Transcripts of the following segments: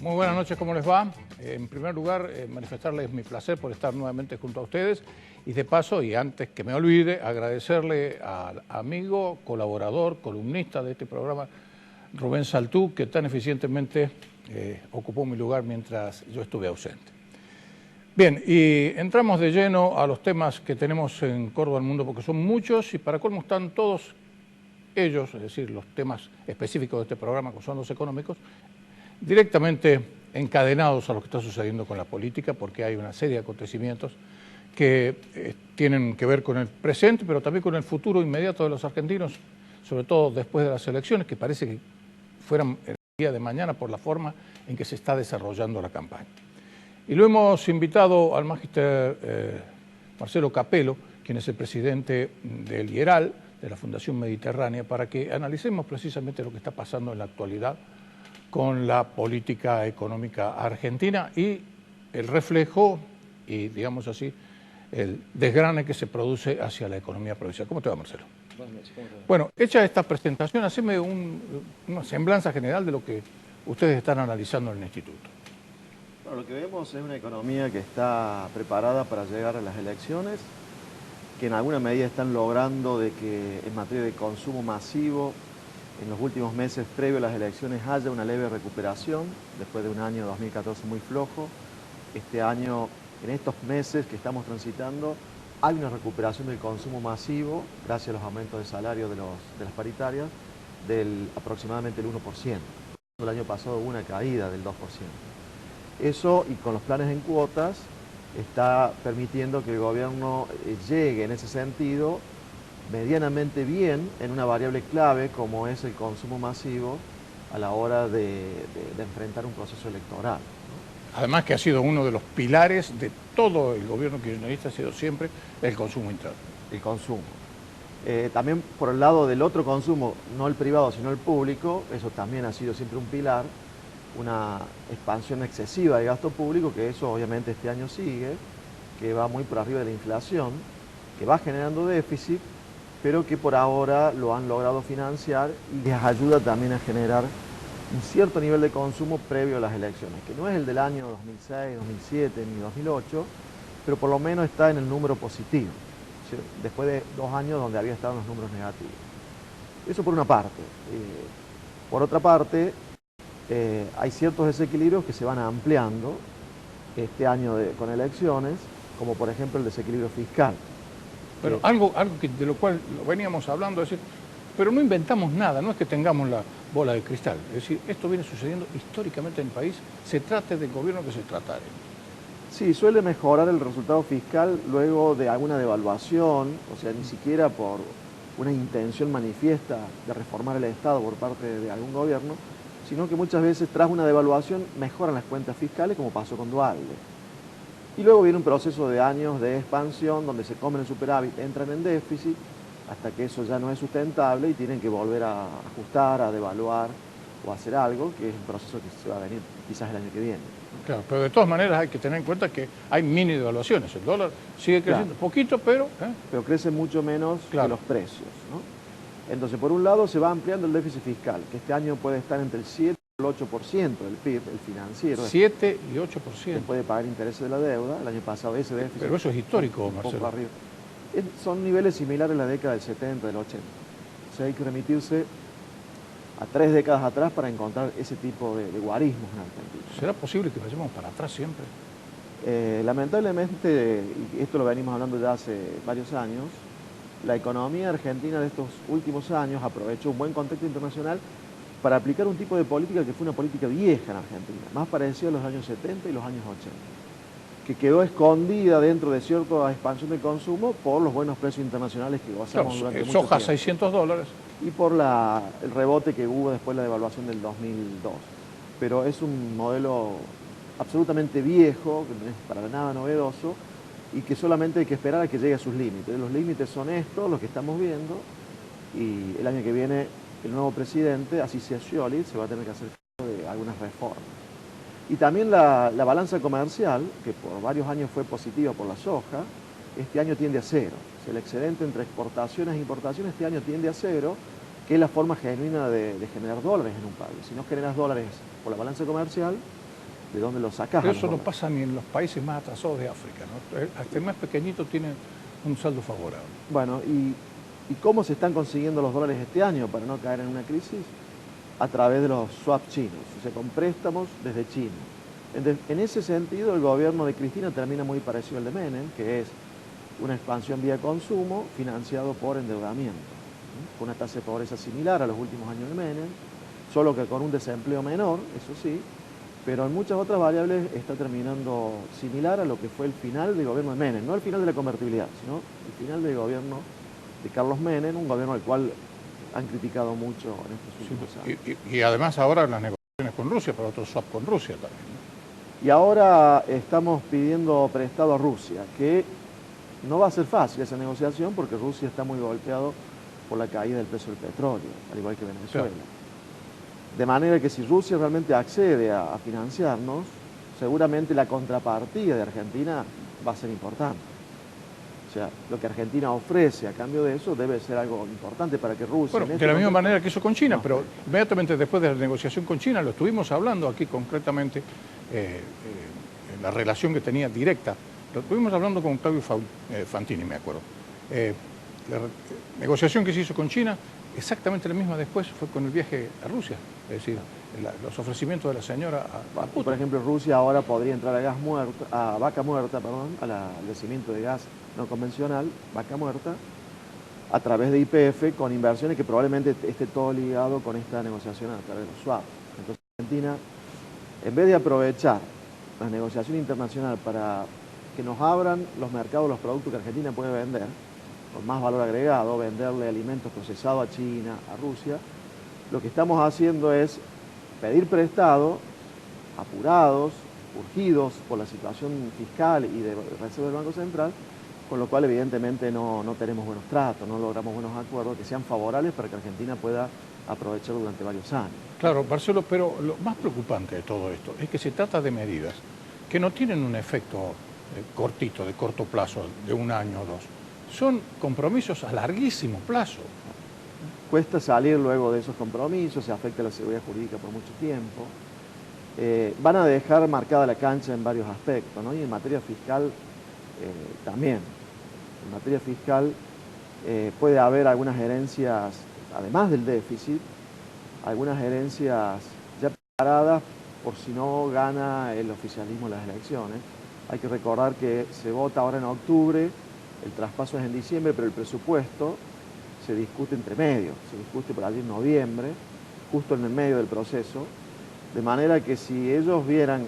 Muy buenas noches, ¿cómo les va? En primer lugar, manifestarles mi placer por estar nuevamente junto a ustedes y de paso, y antes que me olvide, agradecerle al amigo, colaborador, columnista de este programa, Rubén Saltú, que tan eficientemente ocupó mi lugar mientras yo estuve ausente. Bien, y entramos de lleno a los temas que tenemos en Córdoba al Mundo, porque son muchos y para colmo están todos ellos, es decir, los temas específicos de este programa, que son los económicos, directamente encadenados a lo que está sucediendo con la política, porque hay una serie de acontecimientos que tienen que ver con el presente, pero también con el futuro inmediato de los argentinos, sobre todo después de las elecciones, que parece que fueran el día de mañana por la forma en que se está desarrollando la campaña. Y lo hemos invitado al magíster Marcelo Capello, quien es el presidente del IERAL, de la Fundación Mediterránea, para que analicemos precisamente lo que está pasando en la actualidad con la política económica argentina y el reflejo y, digamos así, el desgrane que se produce hacia la economía provincial. ¿Cómo te va, Marcelo? Buenas noches, ¿cómo te va? Bueno, hecha esta presentación, haceme una semblanza general de lo que ustedes están analizando en el instituto. Bueno, lo que vemos es una economía que está preparada para llegar a las elecciones, que en alguna medida están logrando de que en materia de consumo masivo en los últimos meses previo a las elecciones haya una leve recuperación, después de un año 2014 muy flojo. Este año, en estos meses que estamos transitando, hay una recuperación del consumo masivo, gracias a los aumentos de salario de las paritarias, del aproximadamente el 1%. El año pasado hubo una caída del 2%. Eso, y con los planes en cuotas, está permitiendo que el gobierno llegue en ese sentido medianamente bien en una variable clave como es el consumo masivo a la hora de enfrentar un proceso electoral, ¿no? Además que ha sido uno de los pilares de todo el gobierno kirchnerista, ha sido siempre el consumo interno. El consumo. También por el lado del otro consumo, no el privado sino el público, eso también ha sido siempre un pilar, una expansión excesiva de gasto público, que eso obviamente este año sigue, que va muy por arriba de la inflación, que va generando déficit, pero que por ahora lo han logrado financiar y les ayuda también a generar un cierto nivel de consumo previo a las elecciones, que no es el del año 2006, 2007 ni 2008, pero por lo menos está en el número positivo, ¿sí? Después de 2 años donde había estado en los números negativos. Eso por una parte. Por otra parte, hay ciertos desequilibrios que se van ampliando este año con elecciones, como por ejemplo el desequilibrio fiscal. Pero algo de lo cual lo veníamos hablando, es decir, pero no inventamos nada, no es que tengamos la bola de cristal. Es decir, esto viene sucediendo históricamente en el país, se trate del gobierno que se tratare. Sí, suele mejorar el resultado fiscal luego de alguna devaluación, o sea, ni siquiera por una intención manifiesta de reformar el Estado por parte de algún gobierno, sino que muchas veces tras una devaluación mejoran las cuentas fiscales, como pasó con Duhalde. Y luego viene un proceso de años de expansión donde se comen el superávit, entran en déficit, hasta que eso ya no es sustentable y tienen que volver a ajustar, a devaluar o a hacer algo, que es un proceso que se va a venir quizás el año que viene. Claro, pero de todas maneras hay que tener en cuenta que hay mini devaluaciones. El dólar sigue creciendo, poquito, pero... Pero crece mucho menos que los precios, ¿no? Entonces, por un lado, se va ampliando el déficit fiscal, que este año puede estar entre el 7 y el 8% del PIB, el financiero. 7 y 8%. Después de pagar intereses de la deuda, el año pasado ese déficit... Pero eso es histórico, un Marcelo. poco arriba. Son niveles similares a la década del 70, del 80. O sea, hay que remitirse a 3 décadas atrás para encontrar ese tipo de guarismos en Argentina. ¿Será posible que vayamos para atrás siempre? Lamentablemente, y esto lo venimos hablando ya hace varios años, la economía argentina de estos últimos años aprovechó un buen contexto internacional para aplicar un tipo de política que fue una política vieja en Argentina, más parecida a los años 70 y los años 80, que quedó escondida dentro de cierta expansión del consumo por los buenos precios internacionales que gozamos durante mucho tiempo. Soja $600. Y por el rebote que hubo después de la devaluación del 2002. Pero es un modelo absolutamente viejo, que no es para nada novedoso, y que solamente hay que esperar a que llegue a sus límites. Los límites son estos, los que estamos viendo, y el año que viene el nuevo presidente, así sea Scioli, se va a tener que hacer cargo de algunas reformas. Y también la balanza comercial, que por varios años fue positiva por la soja, este año tiende a cero. O sea, el excedente entre exportaciones e importaciones este año tiende a cero, que es la forma genuina de generar dólares en un país. Si no generas dólares por la balanza comercial, de dónde lo sacás. Pero eso no pasa ni en los países más atrasados de África, ¿no? Hasta el más pequeño tiene un saldo favorable. Bueno, ¿y cómo se están consiguiendo los dólares este año para no caer en una crisis? A través de los swaps chinos, o sea, con préstamos desde China. En ese sentido, el gobierno de Cristina termina muy parecido al de Menem, que es una expansión vía consumo financiado por endeudamiento, ¿sí? Con una tasa de pobreza similar a los últimos años de Menem, solo que con un desempleo menor, eso sí, pero en muchas otras variables está terminando similar a lo que fue el final del gobierno de Menem, no el final de la convertibilidad, sino el final del gobierno de Carlos Menem, un gobierno al cual han criticado mucho en estos últimos años. Y además ahora las negociaciones con Rusia, para otro swap con Rusia también, ¿no? Y ahora estamos pidiendo prestado a Rusia, que no va a ser fácil esa negociación porque Rusia está muy golpeado por la caída del precio del petróleo, al igual que Venezuela. Claro. De manera que si Rusia realmente accede a financiarnos, seguramente la contrapartida de Argentina va a ser importante. O sea, lo que Argentina ofrece a cambio de eso debe ser algo importante para que Rusia... Bueno, de la misma manera que hizo con China, pero inmediatamente después de la negociación con China, lo estuvimos hablando aquí concretamente, en la relación que tenía directa, lo estuvimos hablando con Claudio Fantini, me acuerdo. La negociación que se hizo con China, exactamente la misma después fue con el viaje a Rusia, es decir, los ofrecimientos de la señora a Putin. Por ejemplo, Rusia ahora podría entrar a Vaca Muerta, al yacimiento de gas no convencional, Vaca Muerta, a través de YPF, con inversiones que probablemente esté todo ligado con esta negociación a través de los swaps. Entonces, Argentina, en vez de aprovechar la negociación internacional para que nos abran los mercados, los productos que Argentina puede vender, con más valor agregado, venderle alimentos procesados a China, a Rusia, lo que estamos haciendo es pedir prestado, apurados, urgidos por la situación fiscal y de reserva del Banco Central, con lo cual evidentemente no tenemos buenos tratos, no logramos buenos acuerdos que sean favorables para que Argentina pueda aprovechar durante varios años. Claro, Marcelo, pero lo más preocupante de todo esto es que se trata de medidas que no tienen un efecto cortito, de corto plazo, de un año o dos. Son compromisos a larguísimo plazo. Cuesta salir luego de esos compromisos, se afecta la seguridad jurídica por mucho tiempo. Van a dejar marcada la cancha en varios aspectos, ¿no? Y en materia fiscal también. En materia fiscal puede haber algunas herencias, además del déficit, algunas herencias ya preparadas por si no gana el oficialismo en las elecciones. Hay que recordar que se vota ahora en octubre, el traspaso es en diciembre, pero el presupuesto se discute entre medio, se discute por allí en noviembre, justo en el medio del proceso, de manera que si ellos vieran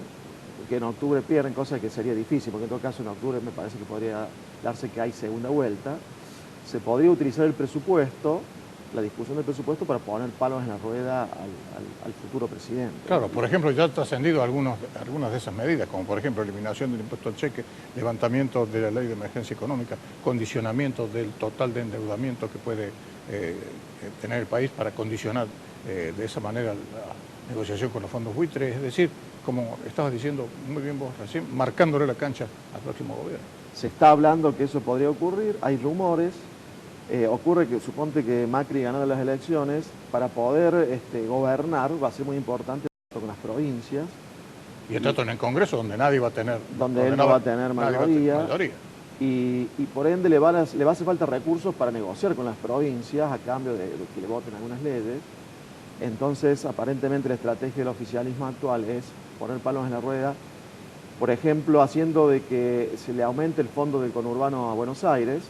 que en octubre pierden, cosa que sería difícil, porque en todo caso en octubre me parece que podría darse que hay segunda vuelta, se podría utilizar el presupuesto, la discusión del presupuesto, para poner palos en la rueda al futuro presidente. Claro, por ejemplo, ya ha trascendido algunas de esas medidas, como por ejemplo eliminación del impuesto al cheque, levantamiento de la ley de emergencia económica, condicionamiento del total de endeudamiento que puede tener el país para condicionar de esa manera la negociación con los fondos buitres, es decir, como estabas diciendo muy bien vos recién, marcándole la cancha al próximo gobierno. Se está hablando que eso podría ocurrir, hay rumores. Ocurre que, suponte que Macri ganara las elecciones, para poder gobernar va a ser muy importante con las provincias. Y el trato en el Congreso, donde nadie va a tener... Donde él no va a tener mayoría. Y por ende le va a hacer falta recursos para negociar con las provincias a cambio de que le voten algunas leyes. Entonces, aparentemente la estrategia del oficialismo actual es poner palos en la rueda, por ejemplo, haciendo de que se le aumente el fondo del conurbano a Buenos Aires,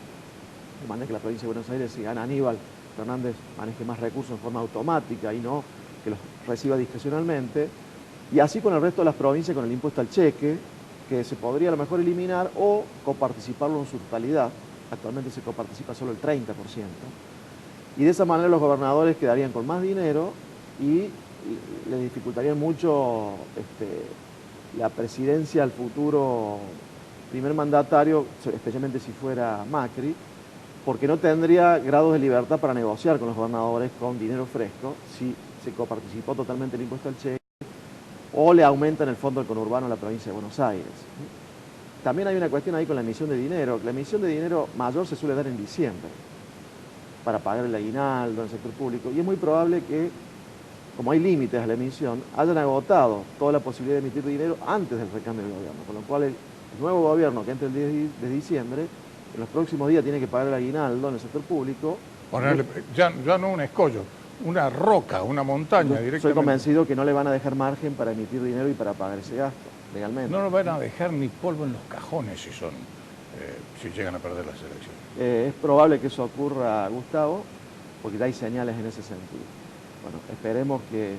de manera que la provincia de Buenos Aires, si gana Aníbal Fernández, maneje más recursos en forma automática y no que los reciba discrecionalmente, y así con el resto de las provincias con el impuesto al cheque, que se podría a lo mejor eliminar o coparticiparlo en su totalidad. Actualmente se coparticipa solo el 30%. Y de esa manera los gobernadores quedarían con más dinero y les dificultaría mucho la presidencia al futuro primer mandatario, especialmente si fuera Macri, porque no tendría grados de libertad para negociar con los gobernadores con dinero fresco si se coparticipó totalmente el impuesto al cheque o le aumentan el fondo del conurbano a la provincia de Buenos Aires. También hay una cuestión ahí con la emisión de dinero. La emisión de dinero mayor se suele dar en diciembre para pagar el aguinaldo en el sector público y es muy probable que como hay límites a la emisión, hayan agotado toda la posibilidad de emitir dinero antes del recambio del gobierno. Con lo cual el nuevo gobierno que entre el 10 de diciembre, en los próximos días tiene que pagar el aguinaldo en el sector público. Ponerle, ya no un escollo, una roca, una montaña directamente. Soy convencido que no le van a dejar margen para emitir dinero y para pagar ese gasto legalmente. No nos van a dejar ni polvo en los cajones si llegan a perder las elecciones. Es probable que eso ocurra, Gustavo, porque ya hay señales en ese sentido. Bueno, esperemos que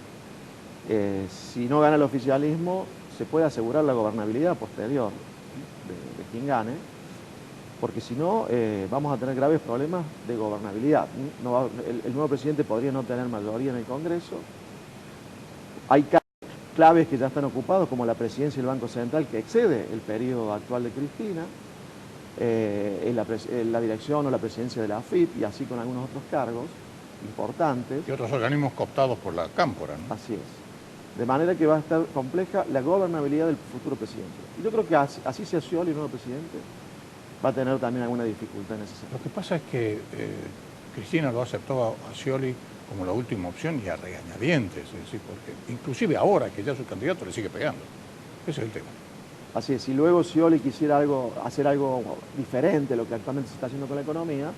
si no gana el oficialismo, se pueda asegurar la gobernabilidad posterior de quien gane, porque si no, vamos a tener graves problemas de gobernabilidad. El nuevo presidente podría no tener mayoría en el Congreso. Hay claves que ya están ocupados, como la presidencia del Banco Central, que excede el periodo actual de Cristina, la dirección o la presidencia de la AFIP, y así con algunos otros cargos importantes. Y otros organismos cooptados por la Cámpora, ¿no? Así es. De manera que va a estar compleja la gobernabilidad del futuro presidente. Y yo creo que así sea Scioli, el nuevo presidente, va a tener también alguna dificultad en ese sentido. Lo que pasa es que Cristina lo aceptó a Scioli como la última opción y a regañadientes, es decir, porque inclusive ahora que ya su candidato le sigue pegando. Ese es el tema. Así es, si luego Scioli quisiera hacer algo diferente a lo que actualmente se está haciendo con la economía,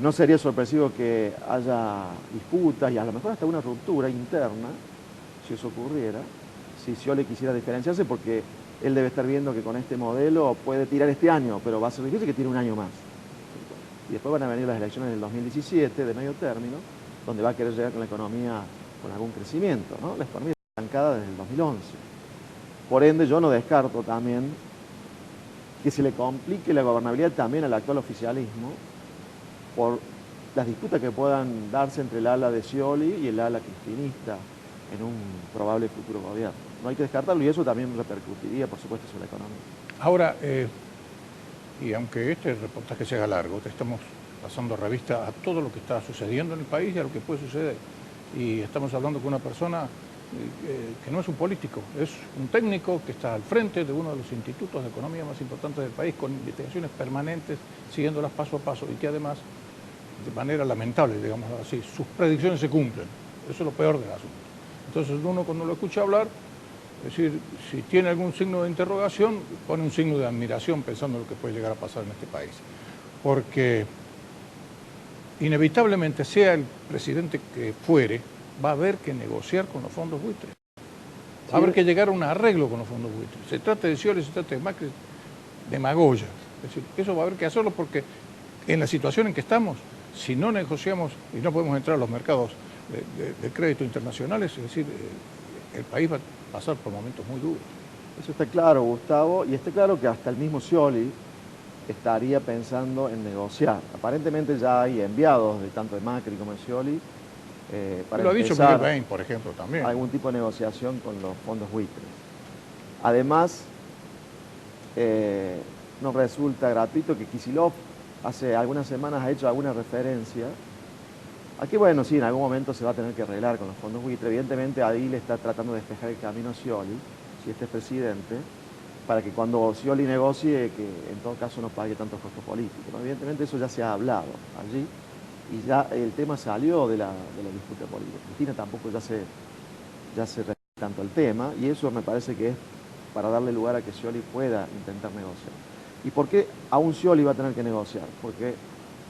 no sería sorpresivo que haya disputas y a lo mejor hasta una ruptura interna, si eso ocurriera, si Scioli quisiera diferenciarse, porque él debe estar viendo que con este modelo puede tirar este año, pero va a ser difícil que tire un año más. Y después van a venir las elecciones del 2017, de medio término, donde va a querer llegar con la economía con algún crecimiento, ¿no? La economía está estancada desde el 2011. Por ende, yo no descarto también que se le complique la gobernabilidad también al actual oficialismo por las disputas que puedan darse entre el ala de Scioli y el ala cristinista en un probable futuro gobierno. No hay que descartarlo y eso también repercutiría, por supuesto, sobre la economía. Ahora, y aunque este reportaje se haga largo, te estamos pasando revista a todo lo que está sucediendo en el país y a lo que puede suceder. Y estamos hablando con una persona que no es un político, es un técnico que está al frente de uno de los institutos de economía más importantes del país, con investigaciones permanentes, siguiéndolas paso a paso, y que además, de manera lamentable, digamos así, sus predicciones se cumplen. Eso es lo peor del asunto. Entonces uno cuando lo escucha hablar, es decir, si tiene algún signo de interrogación, pone un signo de admiración pensando en lo que puede llegar a pasar en este país. Porque inevitablemente, sea el presidente que fuere, va a haber que negociar con los fondos buitres. Va a haber que llegar a un arreglo con los fondos buitres. Se trate de Scioli, se trate de Macri, de Magoya. Es decir, eso va a haber que hacerlo porque en la situación en que estamos, si no negociamos y no podemos entrar a los mercados de crédito internacionales, es decir, el país va a pasar por momentos muy duros. Eso está claro, Gustavo, y está claro que hasta el mismo Scioli estaría pensando en negociar. Aparentemente ya hay enviados de tanto de Macri como de Scioli para lo ha dicho Miguel Bain, por ejemplo, también. Algún tipo de negociación con los fondos buitres. Además, nos resulta gratuito que Kicillof hace algunas semanas ha hecho alguna referencia a que, bueno, sí, en algún momento se va a tener que arreglar con los fondos buitres. Evidentemente, ahí le está tratando de despejar el camino a Scioli, si este es presidente, para que cuando Scioli negocie, que en todo caso no pague tantos costos políticos, ¿no? Evidentemente eso ya se ha hablado allí y ya el tema salió de la disputa política. Cristina tampoco ya se refiere tanto al tema y eso me parece que es para darle lugar a que Scioli pueda intentar negociar. ¿Y por qué aún Scioli va a tener que negociar? Porque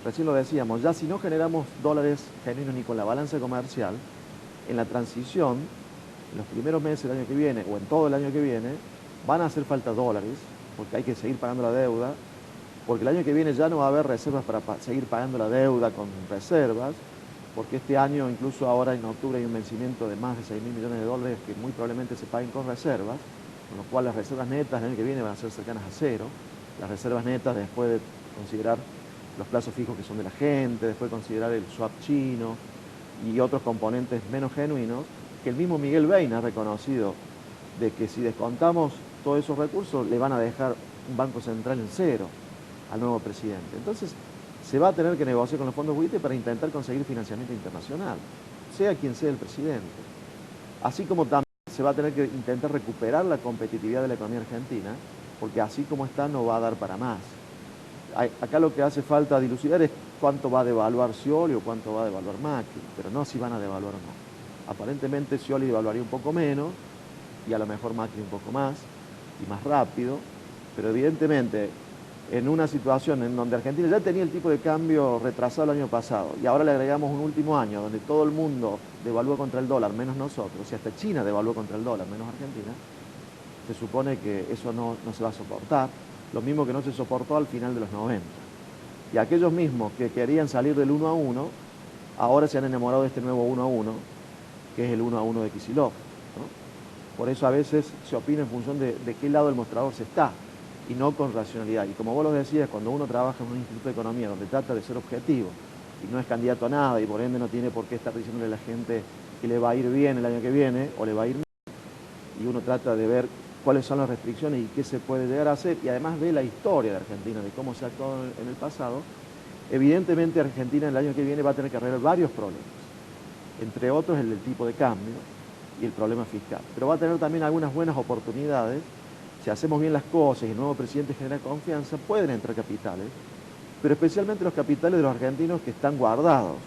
recién lo decíamos, ya si no generamos dólares genuinos ni con la balanza comercial, en la transición, en los primeros meses del año que viene o en todo el año que viene, van a hacer falta dólares, porque hay que seguir pagando la deuda, porque el año que viene ya no va a haber reservas para seguir pagando la deuda con reservas, porque este año, incluso ahora en octubre, hay un vencimiento de más de 6.000 millones de dólares que muy probablemente se paguen con reservas, con lo cual las reservas netas el año que viene van a ser cercanas a cero. Las reservas netas, después de considerar los plazos fijos que son de la gente, después de considerar el swap chino y otros componentes menos genuinos, que el mismo Miguel Bain ha reconocido de que si descontamos todos esos recursos, le van a dejar un banco central en cero al nuevo presidente. Entonces, se va a tener que negociar con los fondos buitres para intentar conseguir financiamiento internacional, sea quien sea el presidente. Así como también se va a tener que intentar recuperar la competitividad de la economía argentina, porque así como está no va a dar para más. Acá lo que hace falta dilucidar es cuánto va a devaluar Scioli o cuánto va a devaluar Macri, pero no si van a devaluar o no. Aparentemente Scioli devaluaría un poco menos y a lo mejor Macri un poco más y más rápido, pero evidentemente en una situación en donde Argentina ya tenía el tipo de cambio retrasado el año pasado y ahora le agregamos un último año donde todo el mundo devalúa contra el dólar, menos nosotros, y hasta China devaluó contra el dólar, menos Argentina, se supone que eso no se va a soportar, lo mismo que no se soportó al final de los 90. Y aquellos mismos que querían salir del 1 a 1, ahora se han enamorado de este nuevo 1 a 1, que es el 1 a 1 de Kicillof, ¿no? Por eso a veces se opina en función de qué lado del mostrador se está, y no con racionalidad. Y como vos lo decías, cuando uno trabaja en un instituto de economía donde trata de ser objetivo y no es candidato a nada y por ende no tiene por qué estar diciéndole a la gente que le va a ir bien el año que viene o le va a ir mal, y uno trata de ver cuáles son las restricciones y qué se puede llegar a hacer, y además ve la historia de Argentina, de cómo se ha actuado en el pasado, evidentemente Argentina el año que viene va a tener que arreglar varios problemas, entre otros el del tipo de cambio y el problema fiscal. Pero va a tener también algunas buenas oportunidades. Si hacemos bien las cosas y el nuevo presidente genera confianza, pueden entrar capitales, pero especialmente los capitales de los argentinos que están guardados,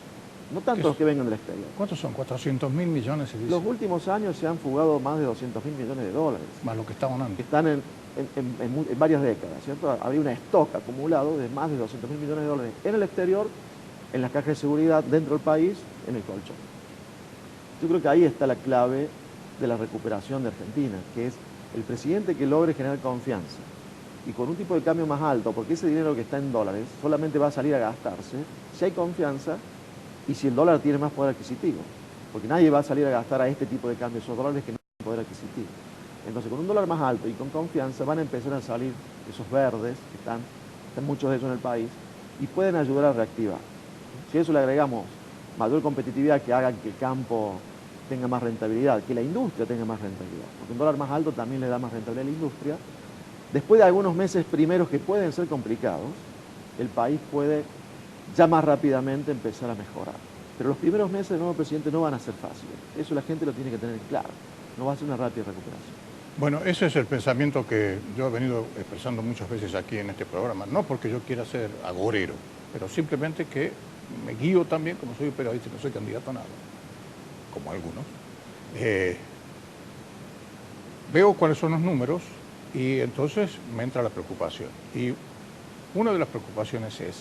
no tanto los que vengan del exterior. ¿Cuántos son? 400.000 millones, se dice. Los últimos años se han fugado más de 200.000 millones de dólares. Más lo que estaban antes. Que están en varias décadas, ¿cierto? Había un stock acumulado de más de 200.000 millones de dólares en el exterior, en las cajas de seguridad, dentro del país, en el colchón. Yo creo que ahí está la clave de la recuperación de Argentina, que es el presidente que logre generar confianza y con un tipo de cambio más alto, porque ese dinero que está en dólares solamente va a salir a gastarse si hay confianza y si el dólar tiene más poder adquisitivo, porque nadie va a salir a gastar a este tipo de cambio esos dólares que no tienen poder adquisitivo. Entonces, con un dólar más alto y con confianza van a empezar a salir esos verdes, que están muchos de ellos en el país, y pueden ayudar a reactivar. Si a eso le agregamos mayor competitividad que haga que el campo tenga más rentabilidad, que la industria tenga más rentabilidad, porque un dólar más alto también le da más rentabilidad a la industria. Después de algunos meses primeros que pueden ser complicados, el país puede ya más rápidamente empezar a mejorar. Pero los primeros meses del nuevo presidente no van a ser fáciles, eso la gente lo tiene que tener claro, no va a ser una rápida recuperación. Bueno, ese es el pensamiento que yo he venido expresando muchas veces aquí en este programa, no porque yo quiera ser agorero, pero simplemente que me guío también, como soy periodista y no soy candidato a nada, como algunos, veo cuáles son los números y entonces me entra la preocupación. Y una de las preocupaciones es,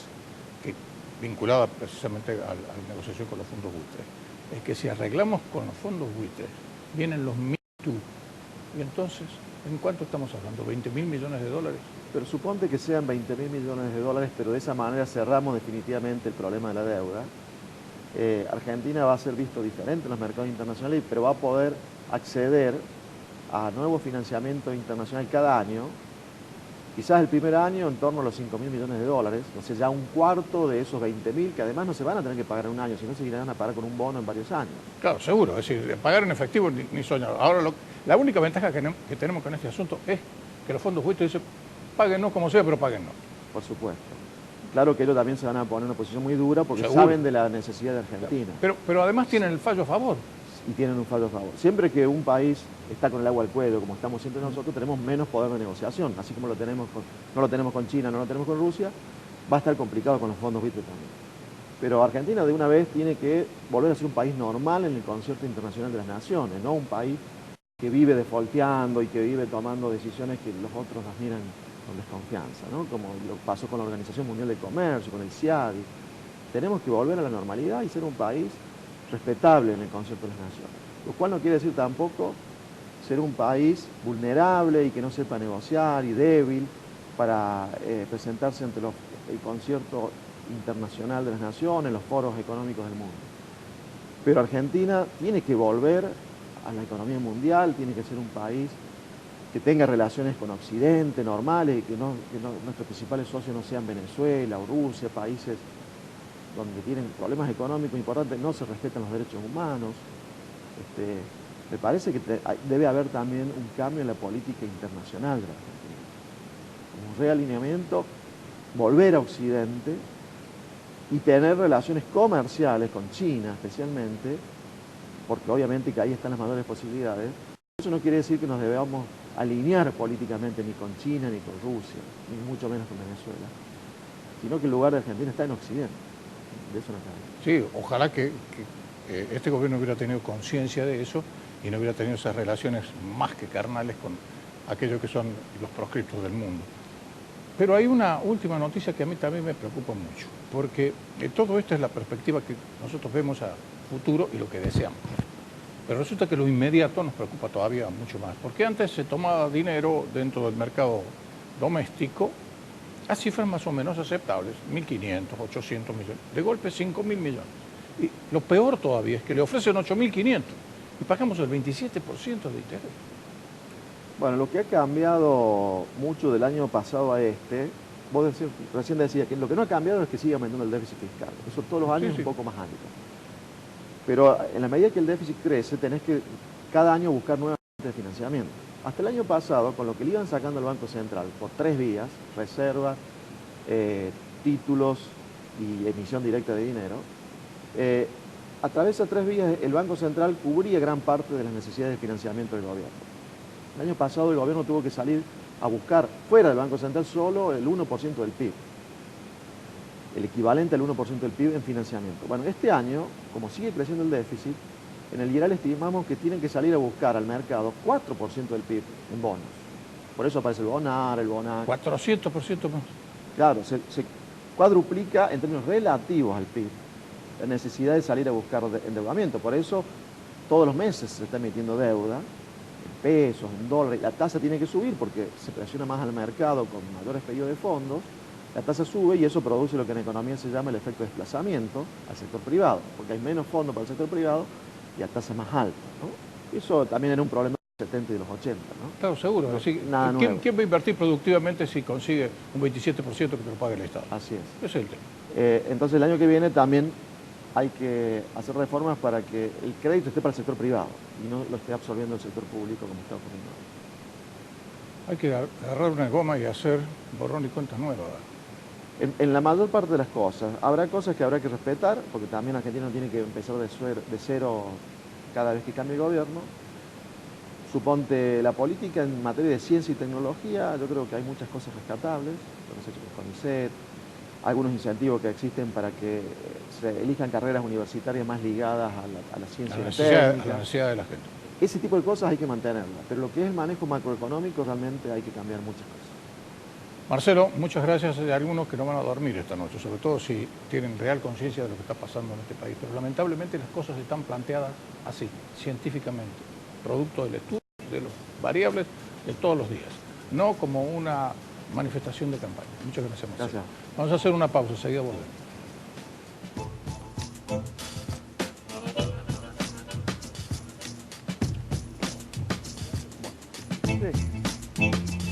que vinculada precisamente a la negociación con los fondos buitres, es que si arreglamos con los fondos buitres, vienen los Me Too, y entonces, ¿en cuánto estamos hablando? ¿20.000 millones de dólares? Pero suponte que sean 20.000 millones de dólares, pero de esa manera cerramos definitivamente el problema de la deuda. Argentina va a ser visto diferente en los mercados internacionales, pero va a poder acceder a nuevo financiamiento internacional cada año. Quizás el primer año en torno a los 5.000 millones de dólares, o sea, ya un cuarto de esos 20.000, que además no se van a tener que pagar en un año, sino se irán a pagar con un bono en varios años. Claro, seguro, es decir, pagar en efectivo ni soñar. Ahora, la única ventaja que tenemos con este asunto es que los fondos buitres dicen, páguennos como sea, pero páguennos. Por supuesto. Claro que ellos también se van a poner en una posición muy dura porque seguro saben de la necesidad de Argentina. Pero además tienen el fallo a favor. Y tienen un fallo a favor. Siempre que un país está con el agua al cuello, como estamos siempre nosotros, tenemos menos poder de negociación. Así como no lo tenemos con China, no lo tenemos con Rusia, va a estar complicado con los fondos buitres también. Pero Argentina de una vez tiene que volver a ser un país normal en el concierto internacional de las naciones, no un país que vive defaulteando y que vive tomando decisiones que los otros las miran con desconfianza, ¿no? Como lo pasó con la Organización Mundial de Comercio, con el CIADI. Tenemos que volver a la normalidad y ser un país respetable en el concierto de las naciones. Lo cual no quiere decir tampoco ser un país vulnerable y que no sepa negociar y débil para presentarse ante el concierto internacional de las naciones, los foros económicos del mundo. Pero Argentina tiene que volver a la economía mundial, tiene que ser un país que tenga relaciones con Occidente normales y que nuestros principales socios no sean Venezuela o Rusia, países donde tienen problemas económicos importantes, no se respetan los derechos humanos. Me parece que debe haber también un cambio en la política internacional de la Argentina. Un realineamiento, volver a Occidente y tener relaciones comerciales con China especialmente, porque obviamente que ahí están las mayores posibilidades. Eso no quiere decir que nos debamos alinear políticamente ni con China ni con Rusia, ni mucho menos con Venezuela, sino que el lugar de Argentina está en Occidente. De eso no cabe. Sí, ojalá que este gobierno hubiera tenido conciencia de eso y no hubiera tenido esas relaciones más que carnales con aquellos que son los proscriptos del mundo. Pero hay una última noticia que a mí también me preocupa mucho, porque todo esto es la perspectiva que nosotros vemos a futuro y lo que deseamos. Pero resulta que lo inmediato nos preocupa todavía mucho más, porque antes se tomaba dinero dentro del mercado doméstico a cifras más o menos aceptables, 1.500, 800 millones, de golpe 5.000 millones. Y lo peor todavía es que le ofrecen 8.500 y pagamos el 27% de interés. Bueno, lo que ha cambiado mucho del año pasado a este, recién decías que lo que no ha cambiado es que sigue aumentando el déficit fiscal. Eso todos los años es un poco más alto. Pero en la medida que el déficit crece, tenés que cada año buscar nuevas fuentes de financiamiento. Hasta el año pasado, con lo que le iban sacando al Banco Central por 3 vías, reservas, títulos y emisión directa de dinero, a través de 3 vías el Banco Central cubría gran parte de las necesidades de financiamiento del gobierno. El año pasado el gobierno tuvo que salir a buscar fuera del Banco Central solo el 1% del PIB. El equivalente al 1% del PIB en financiamiento. Bueno, este año, como sigue creciendo el déficit, en el IRAL estimamos que tienen que salir a buscar al mercado 4% del PIB en bonos. Por eso aparece el BONAR, el BONAC. 400% más. Claro, se cuadruplica en términos relativos al PIB la necesidad de salir a buscar endeudamiento. Por eso todos los meses se está emitiendo deuda, en pesos, en dólares. La tasa tiene que subir porque se presiona más al mercado con mayores pedidos de fondos. La tasa sube y eso produce lo que en economía se llama el efecto de desplazamiento al sector privado, porque hay menos fondos para el sector privado y a tasas más altas, ¿no? Eso también era un problema de los 70 y de los 80, ¿no? Claro, seguro. No, Así, nada ¿quién va a invertir productivamente si consigue un 27% que te lo pague el Estado? Así es. Ese es el tema. Entonces el año que viene también hay que hacer reformas para que el crédito esté para el sector privado y no lo esté absorbiendo el sector público como está ocurriendo ahora. Hay que agarrar una goma y hacer borrón y cuentas nuevas. En la mayor parte de las cosas, habrá cosas que habrá que respetar, porque también Argentina no tiene que empezar de cero cada vez que cambie el gobierno. Suponte la política en materia de ciencia y tecnología, yo creo que hay muchas cosas rescatables, lo que se ha hecho con CONICET, algunos incentivos que existen para que se elijan carreras universitarias más ligadas a la ciencia y la técnica. A la necesidad de la gente. Ese tipo de cosas hay que mantenerlas, pero lo que es el manejo macroeconómico realmente hay que cambiar muchas cosas. Marcelo, muchas gracias. Hay algunos que no van a dormir esta noche, sobre todo si tienen real conciencia de lo que está pasando en este país. Pero lamentablemente las cosas están planteadas así, científicamente, producto del estudio de las variables de todos los días, no como una manifestación de campaña. Muchas gracias, Marcelo. Gracias. Vamos a hacer una pausa, enseguida volvemos. Sí.